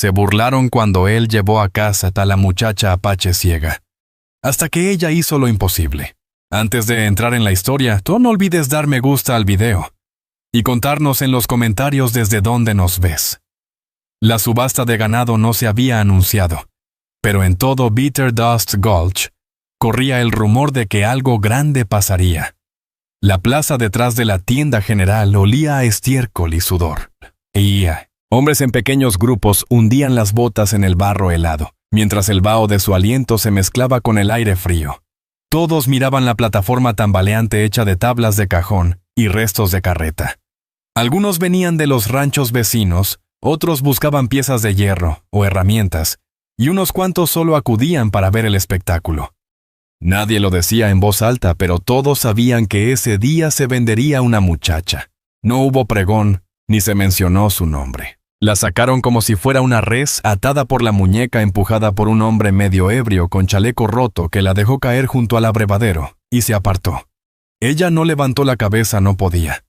Se burlaron cuando él llevó a casa a la muchacha apache ciega, hasta que ella hizo lo imposible. Antes de entrar en la historia, tú no olvides dar me gusta al video y contarnos en los comentarios desde dónde nos ves. La subasta de ganado no se había anunciado, pero en todo Bitter Dust Gulch corría el rumor de que algo grande pasaría. La plaza detrás de la tienda general olía a estiércol y sudor. Hombres en pequeños grupos hundían las botas en el barro helado, mientras el vaho de su aliento se mezclaba con el aire frío. Todos miraban la plataforma tambaleante hecha de tablas de cajón y restos de carreta. Algunos venían de los ranchos vecinos, otros buscaban piezas de hierro o herramientas, y unos cuantos solo acudían para ver el espectáculo. Nadie lo decía en voz alta, pero todos sabían que ese día se vendería una muchacha. No hubo pregón, ni se mencionó su nombre. La sacaron como si fuera una res atada por la muñeca empujada por un hombre medio ebrio con chaleco roto que la dejó caer junto al abrevadero y se apartó. Ella no levantó la cabeza, no podía.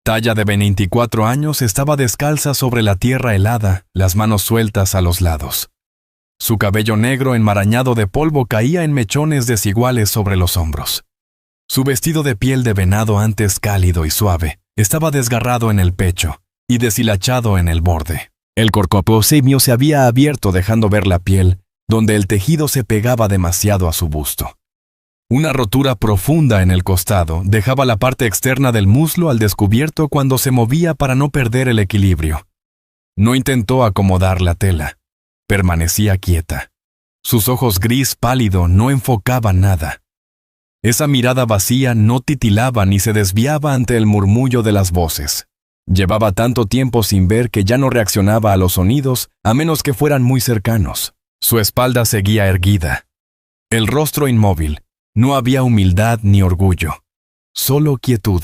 Talla de 24 años estaba descalza sobre la tierra helada, las manos sueltas a los lados. Su cabello negro enmarañado de polvo caía en mechones desiguales sobre los hombros. Su vestido de piel de venado antes cálido y suave estaba desgarrado en el pecho y deshilachado en el borde. El corcopocimio se había abierto dejando ver la piel, donde el tejido se pegaba demasiado a su busto. Una rotura profunda en el costado dejaba la parte externa del muslo al descubierto cuando se movía para no perder el equilibrio. No intentó acomodar la tela. Permanecía quieta. Sus ojos gris pálido no enfocaban nada. Esa mirada vacía no titilaba ni se desviaba ante el murmullo de las voces. Llevaba tanto tiempo sin ver que ya no reaccionaba a los sonidos, a menos que fueran muy cercanos. Su espalda seguía erguida. El rostro inmóvil. No había humildad ni orgullo. Solo quietud.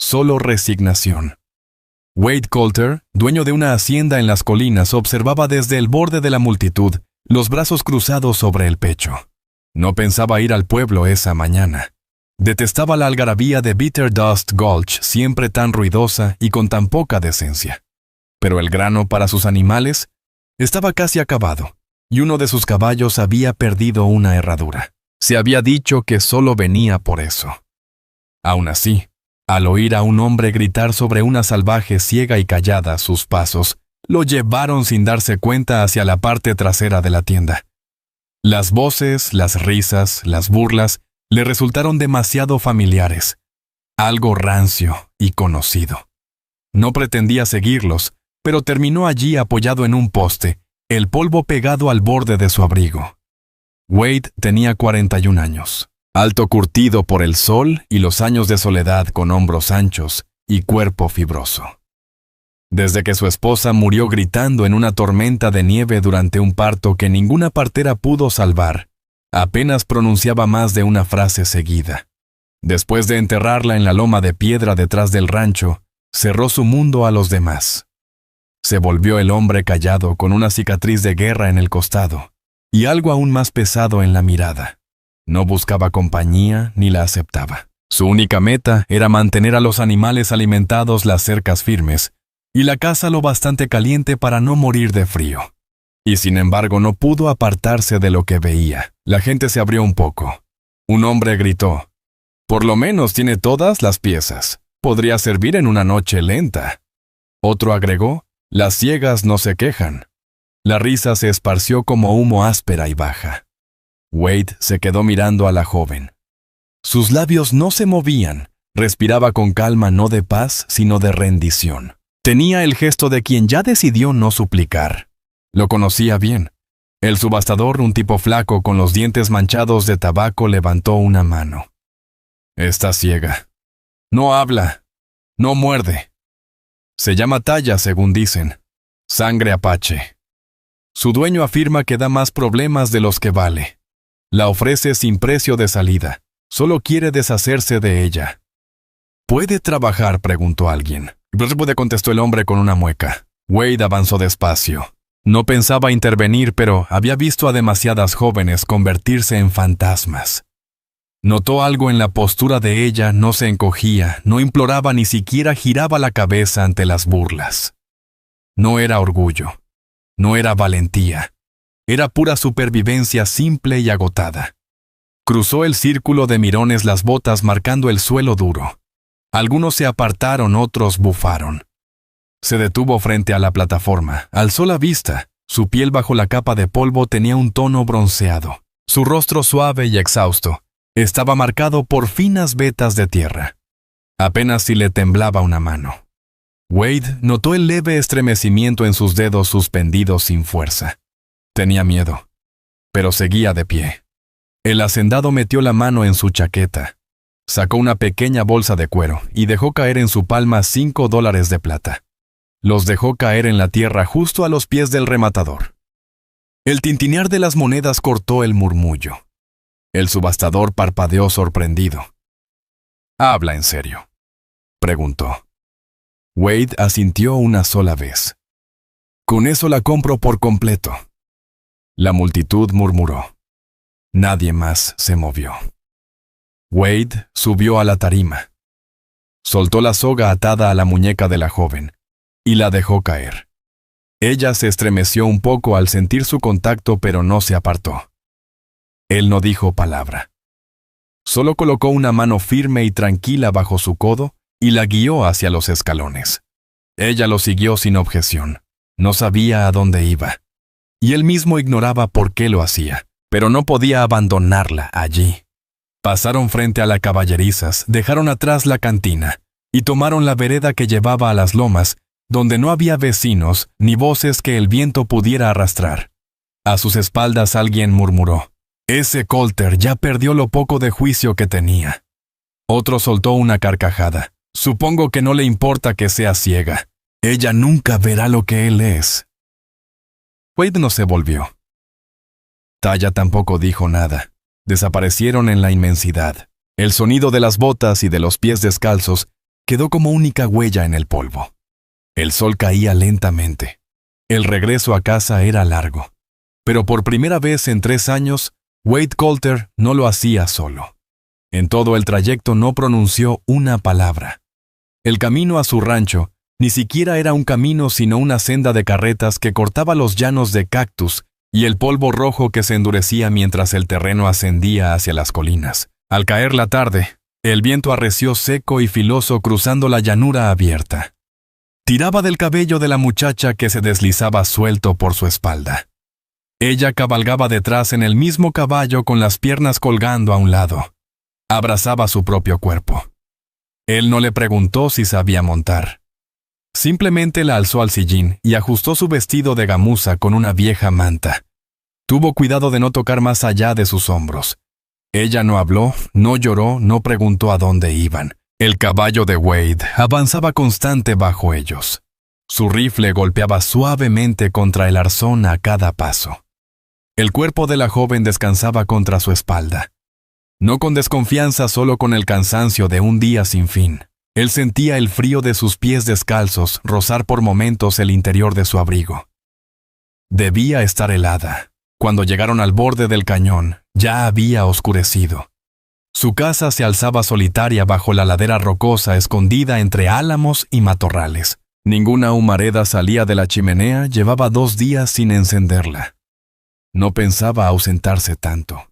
Solo resignación. Wade Coulter, dueño de una hacienda en las colinas, observaba desde el borde de la multitud, los brazos cruzados sobre el pecho. No pensaba ir al pueblo esa mañana. Detestaba la algarabía de Bitter Dust Gulch, siempre tan ruidosa y con tan poca decencia. Pero el grano para sus animales estaba casi acabado, y uno de sus caballos había perdido una herradura. Se había dicho que solo venía por eso. Aún así, al oír a un hombre gritar sobre una salvaje ciega y callada sus pasos, lo llevaron sin darse cuenta hacia la parte trasera de la tienda. Las voces, las risas, las burlas le resultaron demasiado familiares, algo rancio y conocido. No pretendía seguirlos, pero terminó allí apoyado en un poste, el polvo pegado al borde de su abrigo. Wade tenía 41 años, alto curtido por el sol y los años de soledad con hombros anchos y cuerpo fibroso. Desde que su esposa murió gritando en una tormenta de nieve durante un parto que ninguna partera pudo salvar, apenas pronunciaba más de una frase seguida. Después de enterrarla en la loma de piedra detrás del rancho, cerró su mundo a los demás. Se volvió el hombre callado con una cicatriz de guerra en el costado y algo aún más pesado en la mirada. No buscaba compañía ni la aceptaba. Su única meta era mantener a los animales alimentados, las cercas firmes y la casa lo bastante caliente para no morir de frío. Y sin embargo no pudo apartarse de lo que veía. La gente se abrió un poco. Un hombre gritó: «Por lo menos tiene todas las piezas. Podría servir en una noche lenta». Otro agregó: «Las ciegas no se quejan». La risa se esparció como humo áspera y baja. Wade se quedó mirando a la joven. Sus labios no se movían. Respiraba con calma, no de paz, sino de rendición. Tenía el gesto de quien ya decidió no suplicar. Lo conocía bien. El subastador, un tipo flaco con los dientes manchados de tabaco, levantó una mano. «Está ciega. No habla. No muerde. Se llama Talla, según dicen. Sangre apache. Su dueño afirma que da más problemas de los que vale. La ofrece sin precio de salida. Solo quiere deshacerse de ella». «¿Puede trabajar?», preguntó alguien. «Puede», contestó el hombre con una mueca. Wade avanzó despacio. No pensaba intervenir, pero había visto a demasiadas jóvenes convertirse en fantasmas. Notó algo en la postura de ella, no se encogía, no imploraba, ni siquiera giraba la cabeza ante las burlas. No era orgullo. No era valentía. Era pura supervivencia simple y agotada. Cruzó el círculo de mirones las botas marcando el suelo duro. Algunos se apartaron, otros bufaron. Se detuvo frente a la plataforma, alzó la vista. Su piel bajo la capa de polvo tenía un tono bronceado. Su rostro suave y exhausto estaba marcado por finas vetas de tierra. Apenas si le temblaba una mano. Wade notó el leve estremecimiento en sus dedos suspendidos sin fuerza. Tenía miedo, pero seguía de pie. El hacendado metió la mano en su chaqueta. Sacó una pequeña bolsa de cuero y dejó caer en su palma $5 de plata. Los dejó caer en la tierra justo a los pies del rematador. El tintinear de las monedas cortó el murmullo. El subastador parpadeó sorprendido. «¿Habla en serio?», preguntó. Wade asintió una sola vez. «Con eso la compro por completo». La multitud murmuró. Nadie más se movió. Wade subió a la tarima. Soltó la soga atada a la muñeca de la joven y la dejó caer. Ella se estremeció un poco al sentir su contacto, pero no se apartó. Él no dijo palabra. Solo colocó una mano firme y tranquila bajo su codo y la guió hacia los escalones. Ella lo siguió sin objeción. No sabía a dónde iba. Y él mismo ignoraba por qué lo hacía, pero no podía abandonarla allí. Pasaron frente a la Caballerizas, dejaron atrás la cantina y tomaron la vereda que llevaba a las lomas, donde no había vecinos ni voces que el viento pudiera arrastrar. A sus espaldas alguien murmuró: «Ese Colter ya perdió lo poco de juicio que tenía». Otro soltó una carcajada. «Supongo que no le importa que sea ciega. Ella nunca verá lo que él es». Wade no se volvió. Taya tampoco dijo nada. Desaparecieron en la inmensidad. El sonido de las botas y de los pies descalzos quedó como única huella en el polvo. El sol caía lentamente. El regreso a casa era largo. Pero por primera vez en 3 años, Wade Colter no lo hacía solo. En todo el trayecto no pronunció una palabra. El camino a su rancho ni siquiera era un camino sino una senda de carretas que cortaba los llanos de cactus y el polvo rojo que se endurecía mientras el terreno ascendía hacia las colinas. Al caer la tarde, el viento arreció seco y filoso cruzando la llanura abierta. Tiraba del cabello de la muchacha que se deslizaba suelto por su espalda. Ella cabalgaba detrás en el mismo caballo con las piernas colgando a un lado. Abrazaba su propio cuerpo. Él no le preguntó si sabía montar. Simplemente la alzó al sillín y ajustó su vestido de gamuza con una vieja manta. Tuvo cuidado de no tocar más allá de sus hombros. Ella no habló, no lloró, no preguntó a dónde iban. El caballo de Wade avanzaba constante bajo ellos. Su rifle golpeaba suavemente contra el arzón a cada paso. El cuerpo de la joven descansaba contra su espalda. No con desconfianza, solo con el cansancio de un día sin fin. Él sentía el frío de sus pies descalzos rozar por momentos el interior de su abrigo. Debía estar helada. Cuando llegaron al borde del cañón, ya había oscurecido. Su casa se alzaba solitaria bajo la ladera rocosa escondida entre álamos y matorrales. Ninguna humareda salía de la chimenea, llevaba 2 días sin encenderla. No pensaba ausentarse tanto.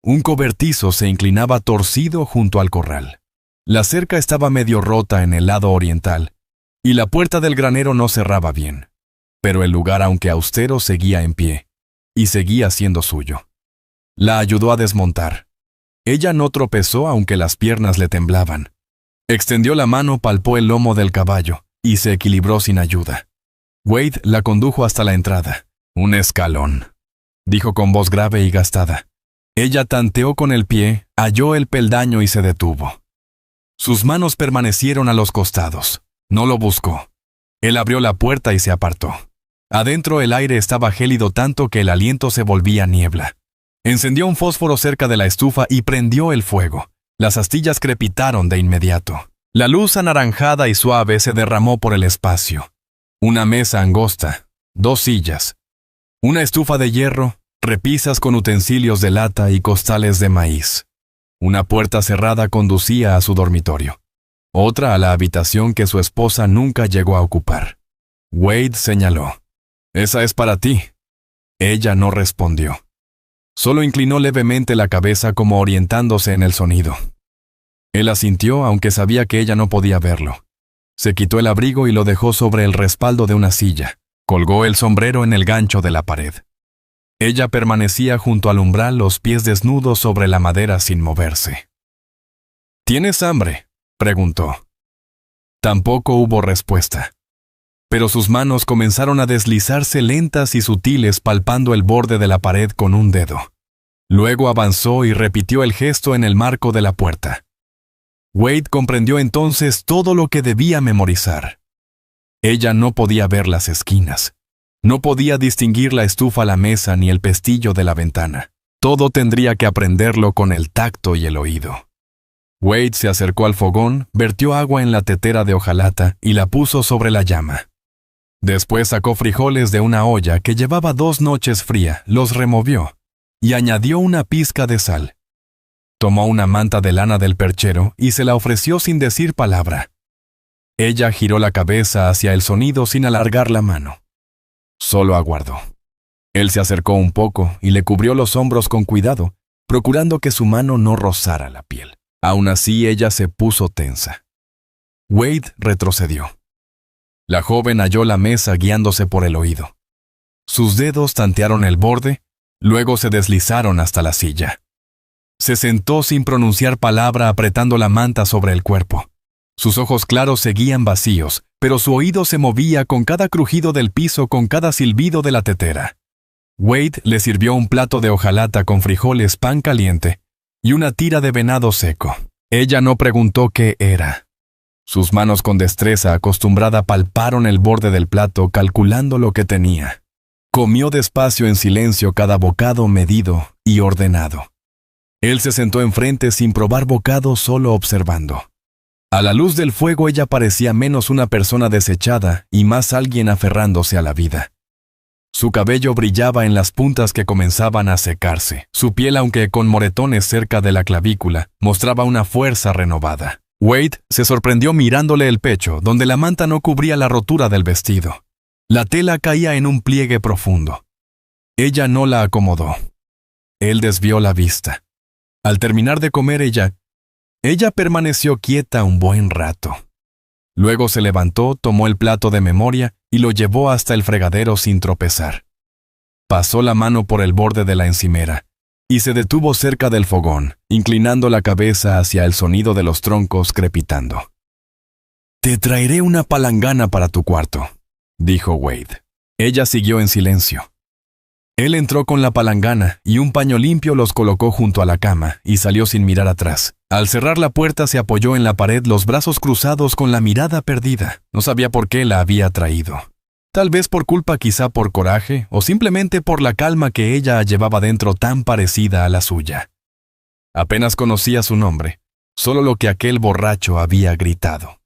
Un cobertizo se inclinaba torcido junto al corral. La cerca estaba medio rota en el lado oriental, y la puerta del granero no cerraba bien. Pero el lugar, aunque austero, seguía en pie, y seguía siendo suyo. La ayudó a desmontar. Ella no tropezó aunque las piernas le temblaban. Extendió la mano, palpó el lomo del caballo, y se equilibró sin ayuda. Wade la condujo hasta la entrada. «Un escalón», dijo con voz grave y gastada. Ella tanteó con el pie, halló el peldaño y se detuvo. Sus manos permanecieron a los costados. No lo buscó. Él abrió la puerta y se apartó. Adentro el aire estaba gélido tanto que el aliento se volvía niebla. Encendió un fósforo cerca de la estufa y prendió el fuego. Las astillas crepitaron de inmediato. La luz anaranjada y suave se derramó por el espacio. Una mesa angosta, 2 sillas, una estufa de hierro, repisas con utensilios de lata y costales de maíz. Una puerta cerrada conducía a su dormitorio. Otra a la habitación que su esposa nunca llegó a ocupar. Wade señaló. Esa es para ti. Ella no respondió. Solo inclinó levemente la cabeza como orientándose en el sonido. Él asintió, aunque sabía que ella no podía verlo. Se quitó el abrigo y lo dejó sobre el respaldo de una silla. Colgó el sombrero en el gancho de la pared. Ella permanecía junto al umbral, los pies desnudos sobre la madera sin moverse. ¿Tienes hambre?, preguntó. Tampoco hubo respuesta. Pero sus manos comenzaron a deslizarse lentas y sutiles palpando el borde de la pared con un dedo. Luego avanzó y repitió el gesto en el marco de la puerta. Wade comprendió entonces todo lo que debía memorizar. Ella no podía ver las esquinas. No podía distinguir la estufa, la mesa ni el pestillo de la ventana. Todo tendría que aprenderlo con el tacto y el oído. Wade se acercó al fogón, vertió agua en la tetera de hojalata y la puso sobre la llama. Después sacó frijoles de una olla que llevaba 2 noches fría, los removió y añadió una pizca de sal. Tomó una manta de lana del perchero y se la ofreció sin decir palabra. Ella giró la cabeza hacia el sonido sin alargar la mano. Solo aguardó. Él se acercó un poco y le cubrió los hombros con cuidado, procurando que su mano no rozara la piel. Aún así, ella se puso tensa. Wade retrocedió. La joven halló la mesa guiándose por el oído. Sus dedos tantearon el borde, luego se deslizaron hasta la silla. Se sentó sin pronunciar palabra, apretando la manta sobre el cuerpo. Sus ojos claros seguían vacíos, pero su oído se movía con cada crujido del piso, con cada silbido de la tetera. Wade le sirvió un plato de hojalata con frijoles, pan caliente y una tira de venado seco. Ella no preguntó qué era. Sus manos con destreza acostumbrada palparon el borde del plato, calculando lo que tenía. Comió despacio en silencio, cada bocado medido y ordenado. Él se sentó enfrente sin probar bocado, solo observando. A la luz del fuego ella parecía menos una persona desechada y más alguien aferrándose a la vida. Su cabello brillaba en las puntas que comenzaban a secarse. Su piel, aunque con moretones cerca de la clavícula, mostraba una fuerza renovada. Wade se sorprendió mirándole el pecho, donde la manta no cubría la rotura del vestido. La tela caía en un pliegue profundo. Ella no la acomodó. Él desvió la vista. Al terminar de comer ella permaneció quieta un buen rato. Luego se levantó, tomó el plato de memoria y lo llevó hasta el fregadero sin tropezar. Pasó la mano por el borde de la encimera y se detuvo cerca del fogón, inclinando la cabeza hacia el sonido de los troncos crepitando. «Te traeré una palangana para tu cuarto», dijo Wade. Ella siguió en silencio. Él entró con la palangana y un paño limpio, los colocó junto a la cama y salió sin mirar atrás. Al cerrar la puerta se apoyó en la pared, los brazos cruzados, con la mirada perdida. No sabía por qué la había traído. Tal vez por culpa, quizá por coraje, o simplemente por la calma que ella llevaba dentro, tan parecida a la suya. Apenas conocía su nombre, solo lo que aquel borracho había gritado.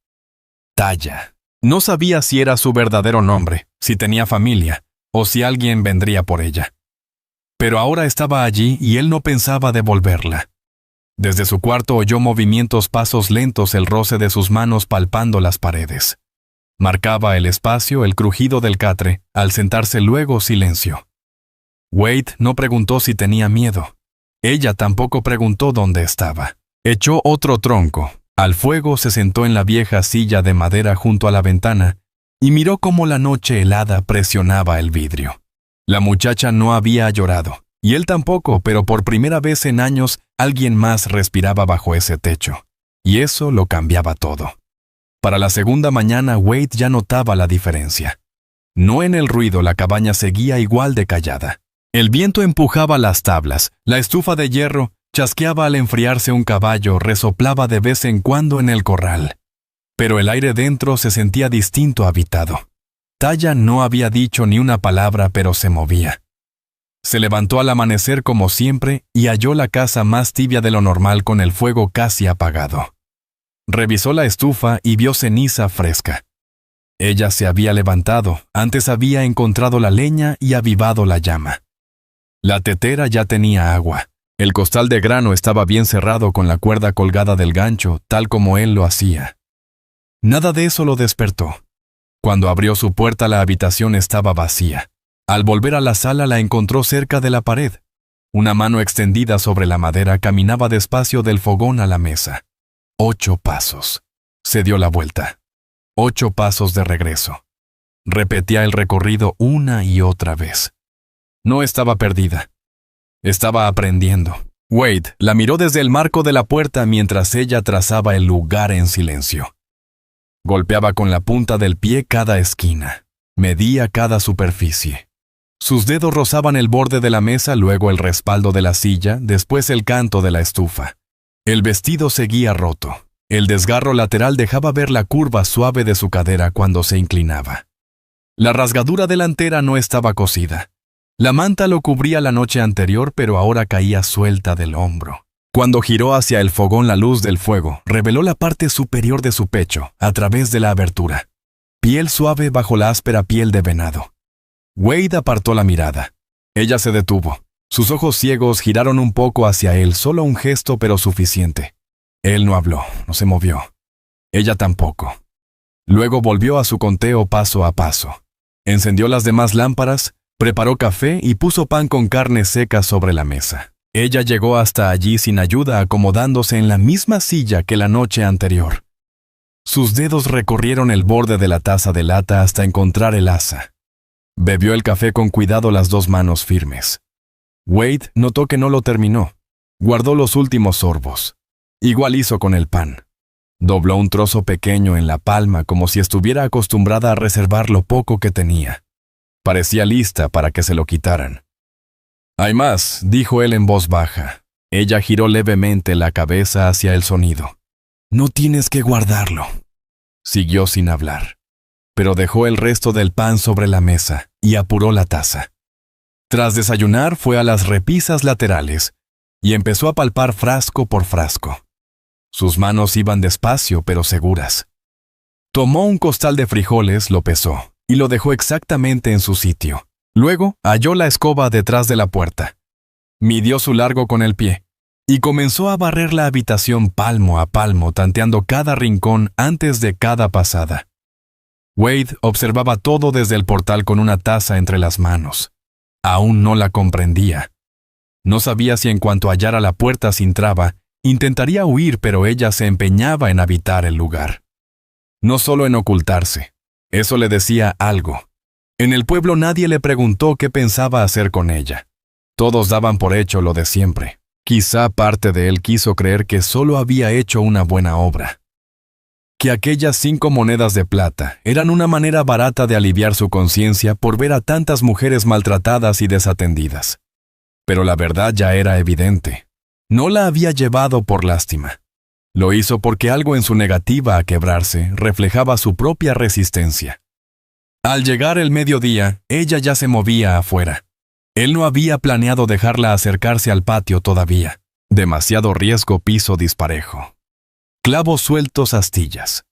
Taya. No sabía si era su verdadero nombre, si tenía familia, o si alguien vendría por ella. Pero ahora estaba allí y él no pensaba devolverla. Desde su cuarto oyó movimientos, pasos lentos, el roce de sus manos palpando las paredes. Marcaba el espacio el crujido del catre, al sentarse luego silencio. Wade no preguntó si tenía miedo. Ella tampoco preguntó dónde estaba. Echó otro tronco. Al fuego se sentó en la vieja silla de madera junto a la ventana y miró cómo la noche helada presionaba el vidrio. La muchacha no había llorado, y él tampoco, pero por primera vez en años alguien más respiraba bajo ese techo, y eso lo cambiaba todo. Para la segunda mañana Wade ya notaba la diferencia. No en el ruido, la cabaña seguía igual de callada. El viento empujaba las tablas, la estufa de hierro chasqueaba al enfriarse un caballo, resoplaba de vez en cuando en el corral. Pero el aire dentro se sentía distinto, habitado. Taya no había dicho ni una palabra, pero se movía. Se levantó al amanecer como siempre y halló la casa más tibia de lo normal, con el fuego casi apagado. Revisó la estufa y vio ceniza fresca. Ella se había levantado, antes había encontrado la leña y avivado la llama. La tetera ya tenía agua. El costal de grano estaba bien cerrado con la cuerda colgada del gancho, tal como él lo hacía. Nada de eso lo despertó. Cuando abrió su puerta, la habitación estaba vacía. Al volver a la sala la encontró cerca de la pared. Una mano extendida sobre la madera caminaba despacio del fogón a la mesa. 8 pasos. Se dio la vuelta. 8 pasos de regreso. Repetía el recorrido una y otra vez. No estaba perdida. Estaba aprendiendo. Wade la miró desde el marco de la puerta mientras ella trazaba el lugar en silencio. Golpeaba con la punta del pie cada esquina. Medía cada superficie. Sus dedos rozaban el borde de la mesa, luego el respaldo de la silla, después el canto de la estufa. El vestido seguía roto. El desgarro lateral dejaba ver la curva suave de su cadera cuando se inclinaba. La rasgadura delantera no estaba cosida. La manta lo cubría la noche anterior, pero ahora caía suelta del hombro. Cuando giró hacia el fogón, la luz del fuego reveló la parte superior de su pecho a través de la abertura. Piel suave bajo la áspera piel de venado. Wade apartó la mirada. Ella se detuvo. Sus ojos ciegos giraron un poco hacia él, solo un gesto pero suficiente. Él no habló, no se movió. Ella tampoco. Luego volvió a su conteo paso a paso. Encendió las demás lámparas, preparó café y puso pan con carne seca sobre la mesa. Ella llegó hasta allí sin ayuda, acomodándose en la misma silla que la noche anterior. Sus dedos recorrieron el borde de la taza de lata hasta encontrar el asa. Bebió el café con cuidado, las 2 manos firmes. Wade notó que no lo terminó. Guardó los últimos sorbos. Igual hizo con el pan. Dobló un trozo pequeño en la palma como si estuviera acostumbrada a reservar lo poco que tenía. Parecía lista para que se lo quitaran. «Hay más», dijo él en voz baja. Ella giró levemente la cabeza hacia el sonido. «No tienes que guardarlo». Siguió sin hablar, pero dejó el resto del pan sobre la mesa y apuró la taza. Tras desayunar fue a las repisas laterales y empezó a palpar frasco por frasco. Sus manos iban despacio pero seguras. Tomó un costal de frijoles, lo pesó y lo dejó exactamente en su sitio. Luego halló la escoba detrás de la puerta. Midió su largo con el pie y comenzó a barrer la habitación palmo a palmo, tanteando cada rincón antes de cada pasada. Wade observaba todo desde el portal con una taza entre las manos. Aún no la comprendía. No sabía si en cuanto hallara la puerta sin traba, intentaría huir, pero ella se empeñaba en habitar el lugar. No solo en ocultarse. Eso le decía algo. En el pueblo nadie le preguntó qué pensaba hacer con ella. Todos daban por hecho lo de siempre. Quizá parte de él quiso creer que solo había hecho una buena obra. Que aquellas 5 monedas de plata eran una manera barata de aliviar su conciencia por ver a tantas mujeres maltratadas y desatendidas. Pero la verdad ya era evidente. No la había llevado por lástima. Lo hizo porque algo en su negativa a quebrarse reflejaba su propia resistencia. Al llegar el mediodía, ella ya se movía afuera. Él no había planeado dejarla acercarse al patio todavía. Demasiado riesgo, piso disparejo. Clavos sueltos, astillas.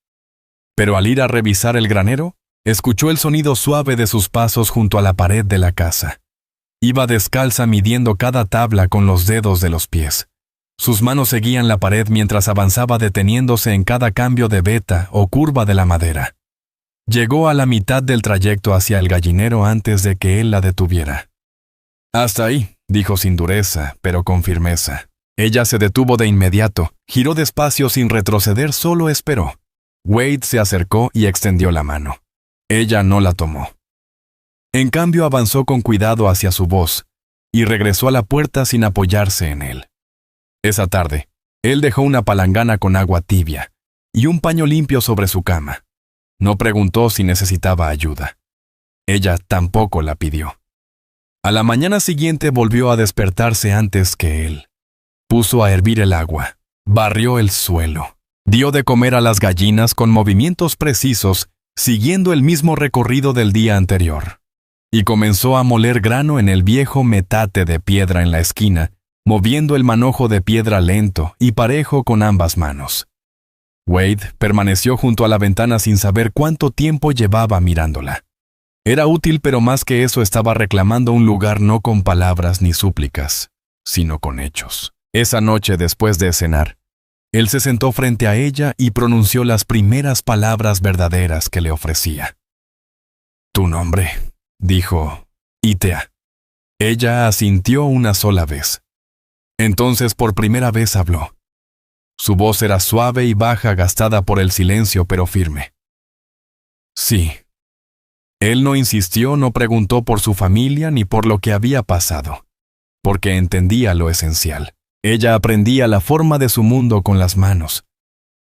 Pero al ir a revisar el granero, escuchó el sonido suave de sus pasos junto a la pared de la casa. Iba descalza midiendo cada tabla con los dedos de los pies. Sus manos seguían la pared mientras avanzaba, deteniéndose en cada cambio de veta o curva de la madera. Llegó a la mitad del trayecto hacia el gallinero antes de que él la detuviera. «Hasta ahí», dijo sin dureza, pero con firmeza. Ella se detuvo de inmediato, giró despacio sin retroceder, solo esperó. Wade se acercó y extendió la mano. Ella no la tomó. En cambio avanzó con cuidado hacia su voz y regresó a la puerta sin apoyarse en él. Esa tarde, él dejó una palangana con agua tibia y un paño limpio sobre su cama. No preguntó si necesitaba ayuda. Ella tampoco la pidió. A la mañana siguiente volvió a despertarse antes que él. Puso a hervir el agua, barrió el suelo, dio de comer a las gallinas con movimientos precisos, siguiendo el mismo recorrido del día anterior. Y comenzó a moler grano en el viejo metate de piedra en la esquina, moviendo el manojo de piedra lento y parejo con ambas manos. Wade permaneció junto a la ventana sin saber cuánto tiempo llevaba mirándola. Era útil, pero más que eso estaba reclamando un lugar no con palabras ni súplicas, sino con hechos. Esa noche, después de cenar, él se sentó frente a ella y pronunció las primeras palabras verdaderas que le ofrecía. «Tu nombre», dijo, Itea. Ella asintió una sola vez. Entonces por primera vez habló. Su voz era suave y baja, gastada por el silencio, pero firme. Sí. Él no insistió, no preguntó por su familia ni por lo que había pasado, porque entendía lo esencial. Ella aprendía la forma de su mundo con las manos.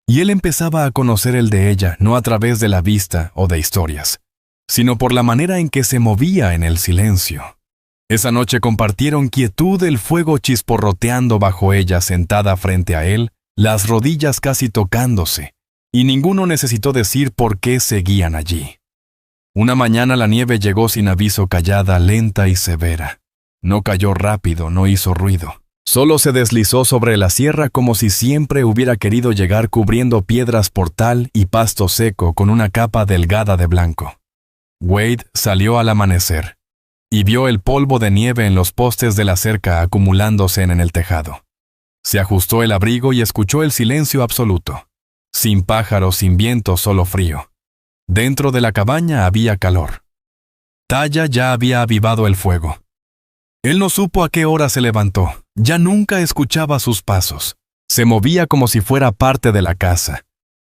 Y él empezaba a conocer el de ella, no a través de la vista o de historias, sino por la manera en que se movía en el silencio. Esa noche compartieron quietud, el fuego chisporroteando bajo ella sentada frente a él, las rodillas casi tocándose, y ninguno necesitó decir por qué seguían allí. Una mañana la nieve llegó sin aviso, callada, lenta y severa. No cayó rápido, no hizo ruido. Solo se deslizó sobre la sierra como si siempre hubiera querido llegar, cubriendo piedras, portal y pasto seco con una capa delgada de blanco. Wade salió al amanecer y vio el polvo de nieve en los postes de la cerca acumulándose en el tejado. Se ajustó el abrigo y escuchó el silencio absoluto. Sin pájaros, sin viento, solo frío. Dentro de la cabaña había calor. Taya ya había avivado el fuego. Él no supo a qué hora se levantó. Ya nunca escuchaba sus pasos. Se movía como si fuera parte de la casa.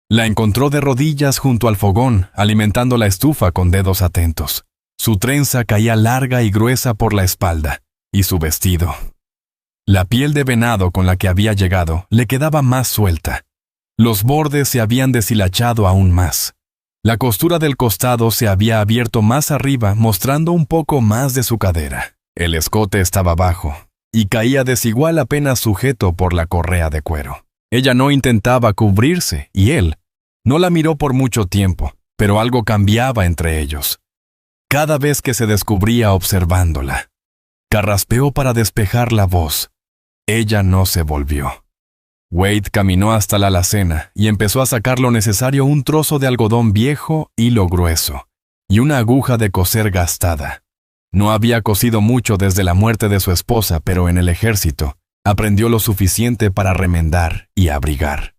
La encontró de rodillas junto al fogón, alimentando la estufa con dedos atentos. Su trenza caía larga y gruesa por la espalda, y su vestido. La piel de venado con la que había llegado le quedaba más suelta. Los bordes se habían deshilachado aún más. La costura del costado se había abierto más arriba, mostrando un poco más de su cadera. El escote estaba bajo, y caía desigual, apenas sujeto por la correa de cuero. Ella no intentaba cubrirse, y él no la miró por mucho tiempo, pero algo cambiaba entre ellos. Cada vez que se descubría observándola, carraspeó para despejar la voz. Ella no se volvió. Wade caminó hasta la alacena y empezó a sacar lo necesario: un trozo de algodón viejo, hilo grueso, y una aguja de coser gastada. No había cosido mucho desde la muerte de su esposa, pero en el ejército aprendió lo suficiente para remendar y abrigar.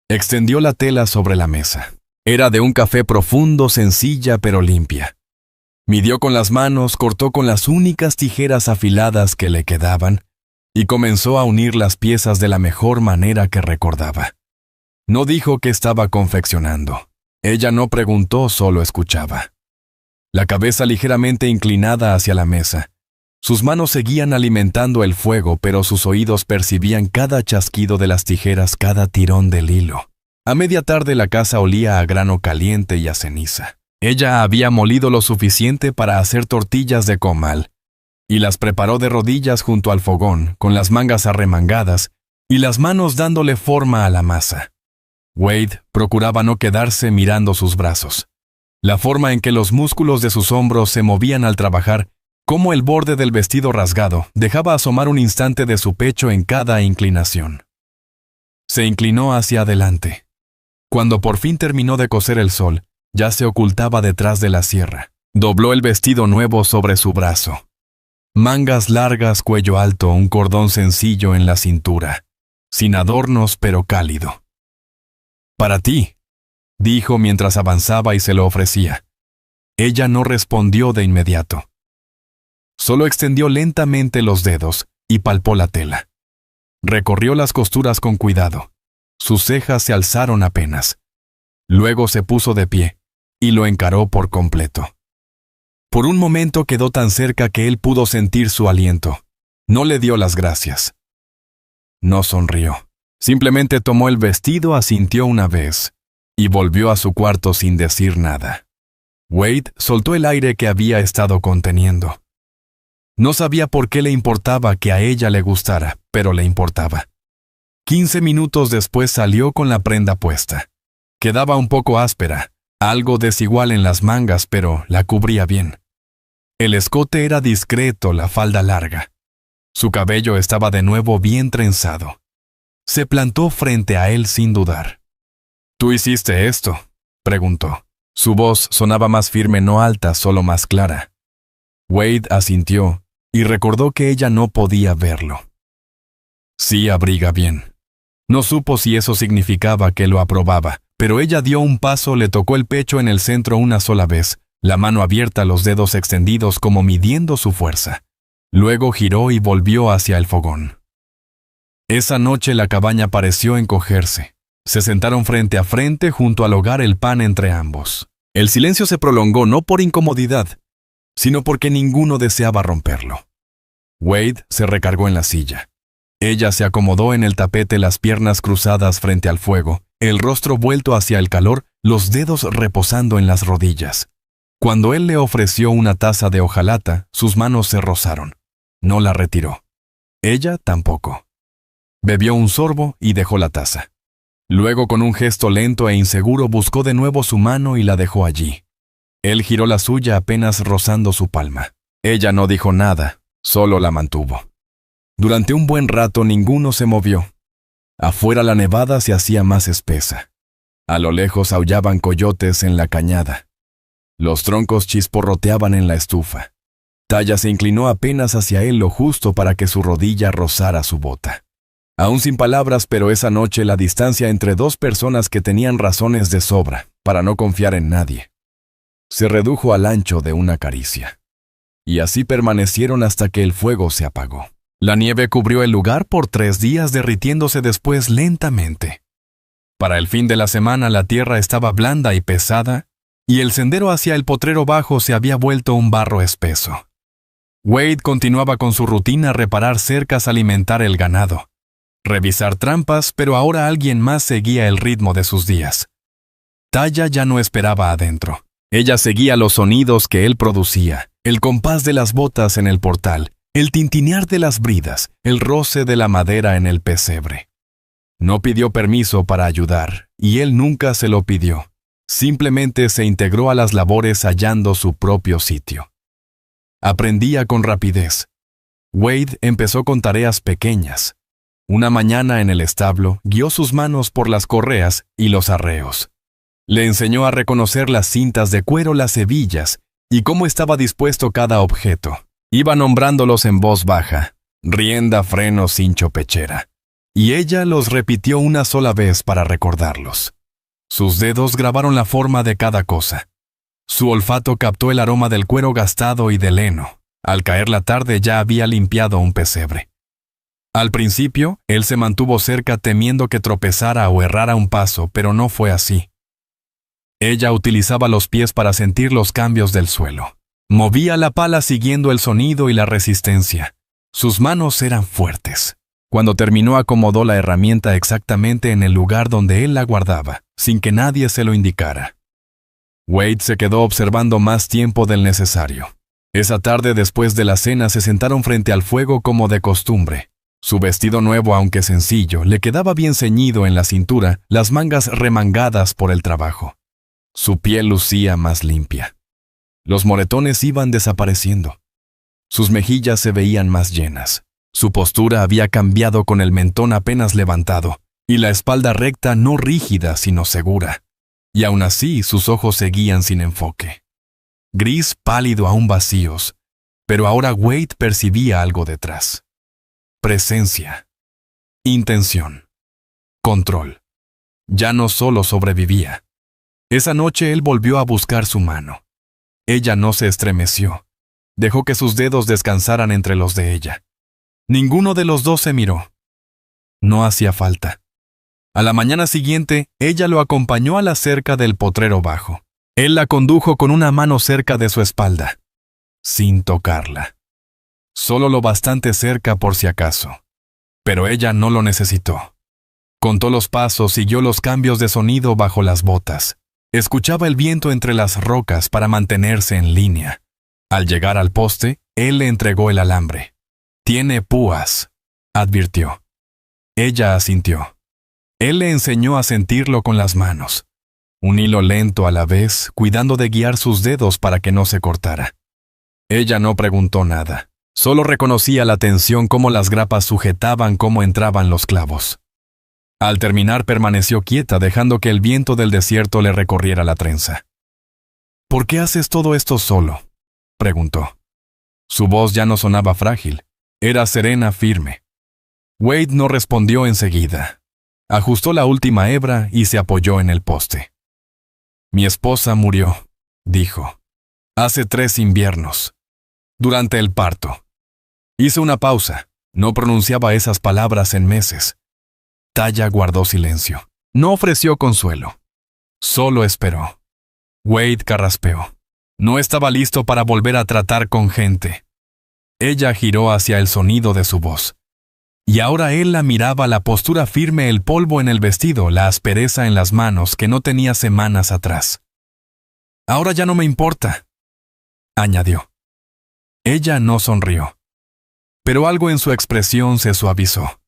Extendió la tela sobre la mesa. Era de un café profundo, sencilla pero limpia. Midió con las manos, cortó con las únicas tijeras afiladas que le quedaban, y comenzó a unir las piezas de la mejor manera que recordaba. No dijo que estaba confeccionando. Ella no preguntó, solo escuchaba. La cabeza ligeramente inclinada hacia la mesa. Sus manos seguían alimentando el fuego, pero sus oídos percibían cada chasquido de las tijeras, cada tirón del hilo. A media tarde la casa olía a grano caliente y a ceniza. Ella había molido lo suficiente para hacer tortillas de comal, y las preparó de rodillas junto al fogón, con las mangas arremangadas y las manos dándole forma a la masa. Wade procuraba no quedarse mirando sus brazos. La forma en que los músculos de sus hombros se movían al trabajar, cómo el borde del vestido rasgado dejaba asomar un instante de su pecho en cada inclinación. Se inclinó hacia adelante. Cuando por fin terminó de coser, el sol ya se ocultaba detrás de la sierra. Dobló el vestido nuevo sobre su brazo. Mangas largas, cuello alto, un cordón sencillo en la cintura, sin adornos pero cálido. «Para ti», dijo mientras avanzaba y se lo ofrecía. Ella no respondió de inmediato. Solo extendió lentamente los dedos y palpó la tela. Recorrió las costuras con cuidado. Sus cejas se alzaron apenas. Luego se puso de pie y lo encaró por completo. Por un momento quedó tan cerca que él pudo sentir su aliento. No le dio las gracias. No sonrió. Simplemente tomó el vestido, asintió una vez y volvió a su cuarto sin decir nada. Wade soltó el aire que había estado conteniendo. No sabía por qué le importaba que a ella le gustara, pero le importaba. 15 minutos después salió con la prenda puesta. Quedaba un poco áspera, algo desigual en las mangas, pero la cubría bien. El escote era discreto, la falda larga. Su cabello estaba de nuevo bien trenzado. Se plantó frente a él sin dudar. «¿Tú hiciste esto?», preguntó. Su voz sonaba más firme, no alta, solo más clara. Wade asintió y recordó que ella no podía verlo. «Sí, abriga bien». No supo si eso significaba que lo aprobaba, pero ella dio un paso, le tocó el pecho en el centro una sola vez, la mano abierta, los dedos extendidos como midiendo su fuerza. Luego giró y volvió hacia el fogón. Esa noche la cabaña pareció encogerse. Se sentaron frente a frente junto al hogar, el pan entre ambos. El silencio se prolongó no por incomodidad, sino porque ninguno deseaba romperlo. Wade se recargó en la silla. Ella se acomodó en el tapete, las piernas cruzadas frente al fuego, el rostro vuelto hacia el calor, los dedos reposando en las rodillas. Cuando él le ofreció una taza de hojalata, sus manos se rozaron. No la retiró. Ella tampoco. Bebió un sorbo y dejó la taza. Luego, con un gesto lento e inseguro, buscó de nuevo su mano y la dejó allí. Él giró la suya apenas rozando su palma. Ella no dijo nada, solo la mantuvo. Durante un buen rato ninguno se movió. Afuera la nevada se hacía más espesa. A lo lejos aullaban coyotes en la cañada. Los troncos chisporroteaban en la estufa. Taya se inclinó apenas hacia él lo justo para que su rodilla rozara su bota. Aún sin palabras, pero esa noche la distancia entre dos personas que tenían razones de sobra para no confiar en nadie se redujo al ancho de una caricia. Y así permanecieron hasta que el fuego se apagó. La nieve cubrió el lugar por 3 días, derritiéndose después lentamente. Para el fin de la semana la tierra estaba blanda y pesada, y el sendero hacia el potrero bajo se había vuelto un barro espeso. Wade continuaba con su rutina: reparar cercas, alimentar el ganado, revisar trampas, pero ahora alguien más seguía el ritmo de sus días. Taya ya no esperaba adentro. Ella seguía los sonidos que él producía, el compás de las botas en el portal, el tintinear de las bridas, el roce de la madera en el pesebre. No pidió permiso para ayudar, y él nunca se lo pidió. Simplemente se integró a las labores hallando su propio sitio. Aprendía con rapidez. Wade empezó con tareas pequeñas. Una mañana en el establo, guió sus manos por las correas y los arreos. Le enseñó a reconocer las cintas de cuero, las hebillas, y cómo estaba dispuesto cada objeto. Iba nombrándolos en voz baja: rienda, freno, cincho, pechera. Y ella los repitió una sola vez para recordarlos. Sus dedos grabaron la forma de cada cosa. Su olfato captó el aroma del cuero gastado y del heno. Al caer la tarde ya había limpiado un pesebre. Al principio, él se mantuvo cerca temiendo que tropezara o errara un paso, pero no fue así. Ella utilizaba los pies para sentir los cambios del suelo. Movía la pala siguiendo el sonido y la resistencia. Sus manos eran fuertes. Cuando terminó, acomodó la herramienta exactamente en el lugar donde él la guardaba, sin que nadie se lo indicara. Wade se quedó observando más tiempo del necesario. Esa tarde, después de la cena, se sentaron frente al fuego como de costumbre. Su vestido nuevo, aunque sencillo, le quedaba bien ceñido en la cintura, las mangas remangadas por el trabajo. Su piel lucía más limpia. Los moretones iban desapareciendo. Sus mejillas se veían más llenas. Su postura había cambiado, con el mentón apenas levantado, y la espalda recta, no rígida, sino segura. Y aún así, sus ojos seguían sin enfoque. Gris pálido, aún vacíos, pero ahora Wade percibía algo detrás. Presencia. Intención. Control. Ya no solo sobrevivía. Esa noche él volvió a buscar su mano. Ella no se estremeció. Dejó que sus dedos descansaran entre los de ella. Ninguno de los dos se miró. No hacía falta. A la mañana siguiente, ella lo acompañó a la cerca del potrero bajo. Él la condujo con una mano cerca de su espalda, sin tocarla. Solo lo bastante cerca por si acaso. Pero ella no lo necesitó. Contó los pasos, siguió los cambios de sonido bajo las botas. Escuchaba el viento entre las rocas para mantenerse en línea. Al llegar al poste, él le entregó el alambre. «Tiene púas», advirtió. Ella asintió. Él le enseñó a sentirlo con las manos. Un hilo lento a la vez, cuidando de guiar sus dedos para que no se cortara. Ella no preguntó nada. Solo reconocía la tensión, cómo las grapas sujetaban, cómo entraban los clavos. Al terminar, permaneció quieta, dejando que el viento del desierto le recorriera la trenza. «¿Por qué haces todo esto solo?», preguntó. Su voz ya no sonaba frágil. Era serena, firme. Wade no respondió enseguida. Ajustó la última hebra y se apoyó en el poste. «Mi esposa murió», dijo. Hace 3 inviernos. Durante el parto. Hizo una pausa. No pronunciaba esas palabras en meses. Taya guardó silencio. No ofreció consuelo. Solo esperó. Wade carraspeó. No estaba listo para volver a tratar con gente. Ella giró hacia el sonido de su voz. Y ahora él la miraba, la postura firme, el polvo en el vestido, la aspereza en las manos que no tenía semanas atrás. Ahora ya no me importa, añadió. Ella no sonrió. Pero algo en su expresión se suavizó.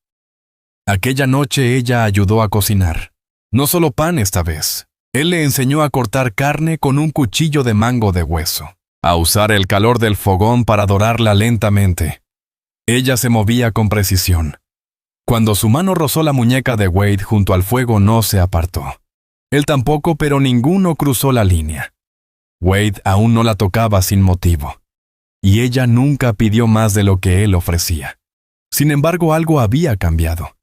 Aquella noche ella ayudó a cocinar. No solo pan esta vez. Él le enseñó a cortar carne con un cuchillo de mango de hueso, a usar el calor del fogón para dorarla lentamente. Ella se movía con precisión. Cuando su mano rozó la muñeca de Wade junto al fuego no se apartó. Él tampoco, pero ninguno cruzó la línea. Wade aún no la tocaba sin motivo. Y ella nunca pidió más de lo que él ofrecía. Sin embargo, algo había cambiado.